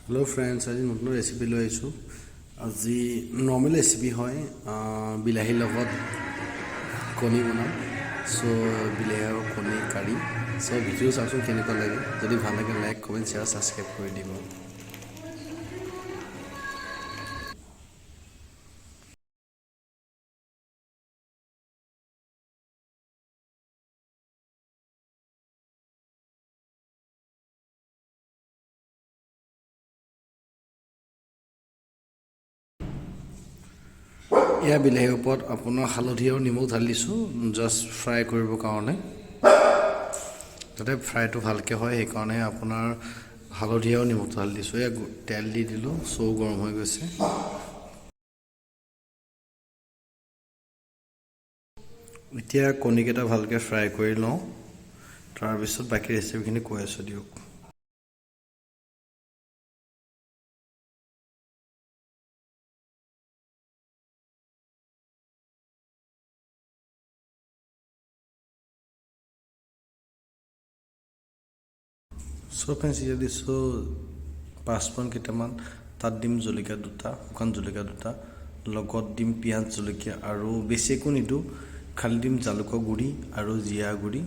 Hello friends, आज नतुन recipe लै आइছোঁ। আজি नर्मेल रेसिपि है बिलाहिर লগত कणी बनाम। सो बिलाहि और कणी काढ़ी। सो भिडिओ चाওকচোন কেনেকুৱা লাগে। যদি ভাল লাগে লাইক কমেণ্ট শ্বেয়াৰ ছাবস্ক্ৰাইব কৰি দিব। এয়া বিলাহীৰ ওপৰত আপোনাৰ হালধি আৰু নিমখ ঢালি দিছোঁ জাষ্ট ফ্ৰাই কৰিবৰ কাৰণে, যাতে ফ্ৰাইটো ভালকৈ হয়। সেইকাৰণে আপোনাৰ হালধি আৰু নিমখ ঢালি দিছোঁ। এয়া তেল দি দিলোঁ, চৌ গৰম হৈ গৈছে। এতিয়া কণীকেইটা ভালকৈ ফ্ৰাই কৰি লওঁ, তাৰপিছত বাকী ৰেচিপিখিনি কৈ আছোঁ দিয়ক। সব ফ্ৰেণ্ডছ এতিয়া দিছোঁ পাঁচফোৰণ কেইটামান, তাত দিম জলকীয়া দুটা, শুকান জলকীয়া দুটা, লগত দিম পিঁয়াজ জলকীয়া আৰু বেছি একো নিদিওঁ, খালি দিম জালুকৰ গুড়ি আৰু জিৰা গুড়ি।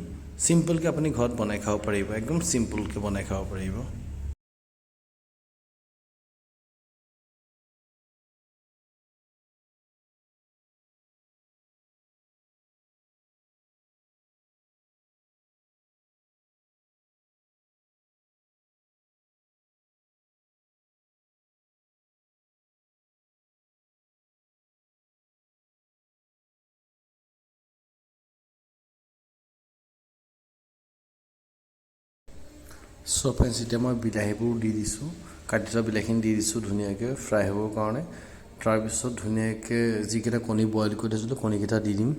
চিম্পলকৈ আপুনি ঘৰত বনাই খাব পাৰিব, একদম চিম্পলকৈ বনাই খাব পাৰিব। সব ফ্ৰেণ্ডছ এতিয়া মই বিলাহীবোৰ দি দিছোঁ, কাটি থোৱা বিলাহীখিনি দি দিছোঁ ধুনীয়াকৈ ফ্ৰাই হ'বৰ কাৰণে। তাৰপিছত ধুনীয়াকৈ যিকেইটা কণী বইল কৰি থৈছিলোঁ কণীকেইটা দি দিম।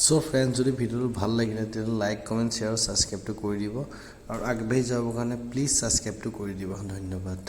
সো ফ্ৰেণ্ডছ, যদি ভিডিঅ'টো ভাল লাগিলে তেতিয়াহ'লে লাইক কমেণ্ট শ্বেয়াৰ আৰু ছাবস্ক্ৰাইবটো কৰি দিব, আৰু আগবাঢ়ি যাবৰ কাৰণে প্লিজ ছাবস্ক্ৰাইবটো কৰি দিব। ধন্যবাদ।